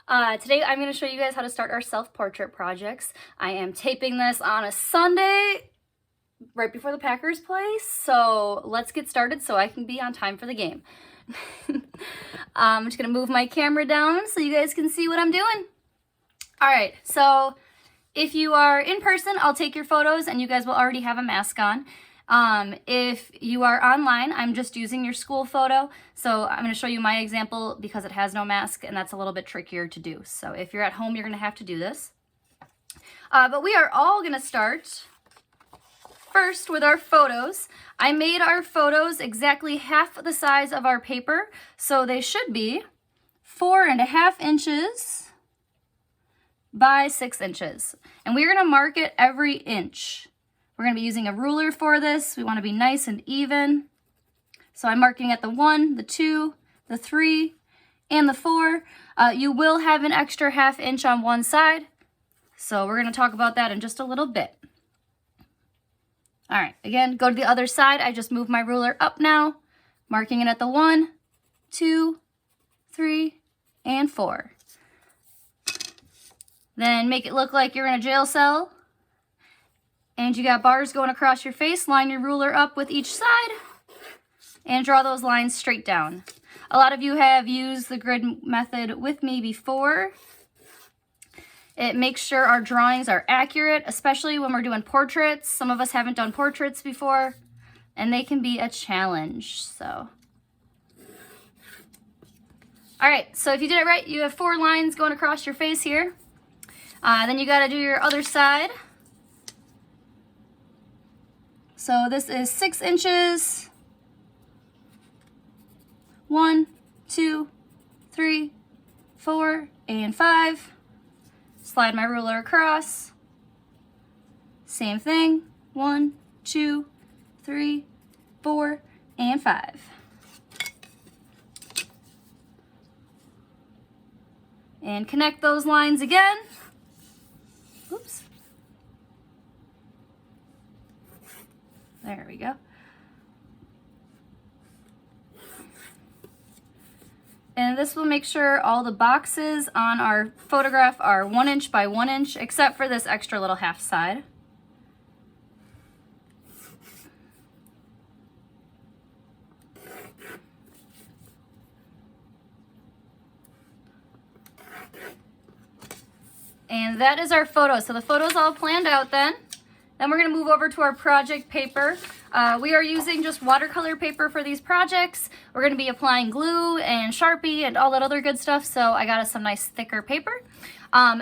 Today I'm going to show you guys how to start our self-portrait projects. I am taping this on a Sunday right before the Packers play, so let's get started so I can be on time for the game. I'm just going to move my camera down so you guys can see what I'm doing. Alright, so if you are in person, I'll take your photos and you guys will already have a mask on. If you are online, I'm just using your school photo. So I'm going to show you my example because it has no mask and that's a little bit trickier to do. So if you're at home, you're going to have to do this. But we are all going to start first with our photos. I made our photos exactly half the size of our paper. So they should be 4.5 inches by 6 inches. And we're going to mark it every inch. We're going to be using a ruler for this. We want to be nice and even. So I'm marking at the 1, the 2, the 3, and the 4. You will have an extra ½ inch on one side. So we're going to talk about that in just a little bit. All right, again, go to the other side. I just moved my ruler up now, marking it at the 1, 2, 3, and 4. Then make it look like you're in a jail cell. And you got bars going across your face. Line your ruler up with each side and draw those lines straight down. A lot of you have used the grid method with me before. It makes sure our drawings are accurate, especially when we're doing portraits. Some of us haven't done portraits before, and they can be a challenge. So, all right, so if you did it right, you have 4 lines going across your face here. Then you got to do your other side. So this is 6 inches. 1, 2, 3, 4, and 5. Slide my ruler across. Same thing. 1, 2, 3, 4, and 5. And connect those lines again. Oops. There we go. And this will make sure all the boxes on our photograph are 1 inch by 1 inch, except for this extra little half side. And that is our photo. So the photo's all planned out then. Then we're going to move over to our project paper. We are using just watercolor paper for these projects. We're going to be applying glue and Sharpie and all that other good stuff, so I got us some nice thicker paper.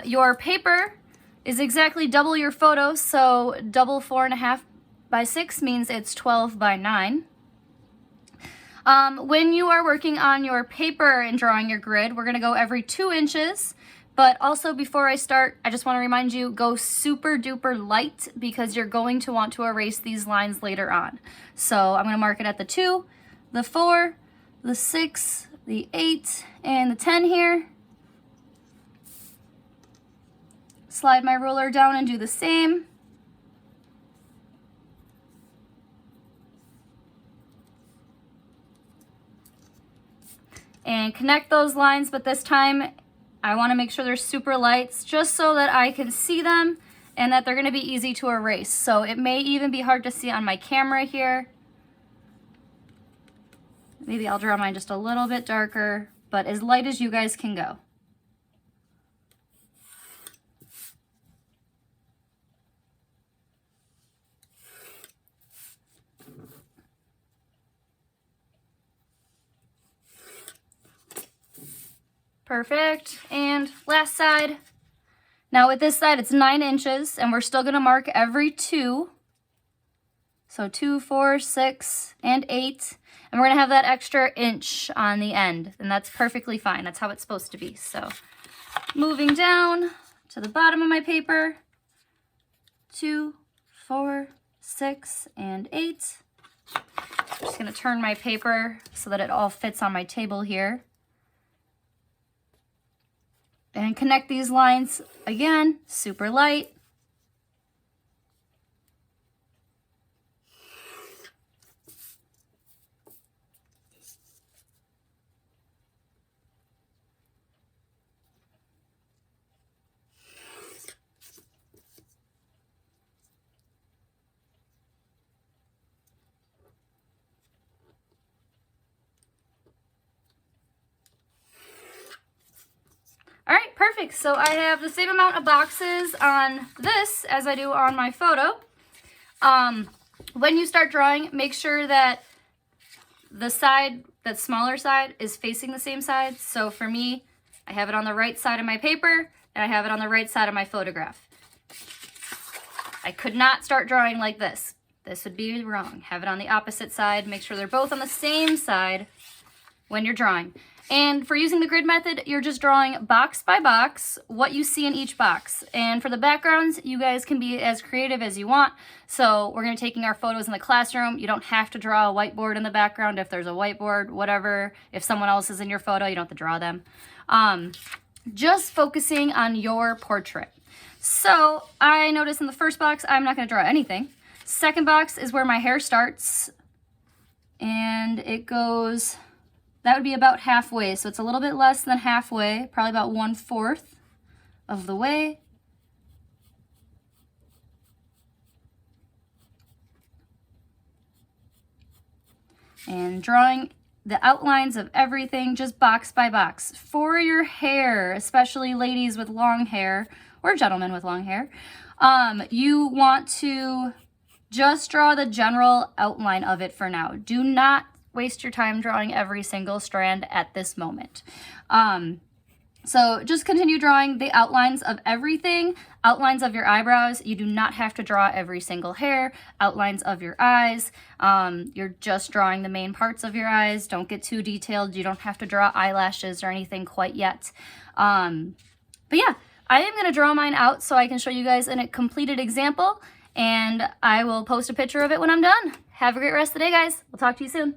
Your paper is exactly double your photo, so double 4.5 by 6 means it's 12 by 9. When you are working on your paper and drawing your grid, we're going to go every 2 inches. But also before I start, I just want to remind you, go super duper light because you're going to want to erase these lines later on. So I'm going to mark it at the 2, the 4, the 6, the 8, and the 10 here. Slide my ruler down and do the same. And connect those lines, but this time I want to make sure they're super light just so that I can see them and that they're going to be easy to erase. So it may even be hard to see on my camera here. Maybe I'll draw mine just a little bit darker, but as light as you guys can go. Perfect. And last side. Now with this side, it's 9 inches, and we're still going to mark every 2. So 2, 4, 6, and 8. And we're going to have that extra inch on the end, and that's perfectly fine. That's how it's supposed to be. So moving down to the bottom of my paper, 2, 4, 6, and 8. I'm just going to turn my paper so that it all fits on my table here. And connect these lines again, super light. Okay, so I have the same amount of boxes on this as I do on my photo. When you start drawing, make sure that the side, that smaller side, is facing the same side. So for me, I have it on the right side of my paper, and I have it on the right side of my photograph. I could not start drawing like this. This would be wrong. Have it on the opposite side. Make sure they're both on the same side when you're drawing. And for using the grid method, you're just drawing box by box what you see in each box. And for the backgrounds, you guys can be as creative as you want. So we're going to be taking our photos in the classroom. You don't have to draw a whiteboard in the background if there's a whiteboard, whatever. If someone else is in your photo, you don't have to draw them. Just focusing on your portrait. So I noticed in the first box, I'm not going to draw anything. Second box is where my hair starts. And it goes... that would be about halfway, so it's a little bit less than halfway, probably about 1/4 of the way. And drawing the outlines of everything, just box by box. For your hair, especially ladies with long hair, or gentlemen with long hair, you want to just draw the general outline of it for now. Do not waste your time drawing every single strand at this moment. So just continue drawing the outlines of everything, outlines of your eyebrows. You do not have to draw every single hair, outlines of your eyes. You're just drawing the main parts of your eyes. Don't get too detailed. You don't have to draw eyelashes or anything quite yet. But yeah, I am going to draw mine out so I can show you guys a completed example, and I will post a picture of it when I'm done. Have a great rest of the day, guys. We'll talk to you soon.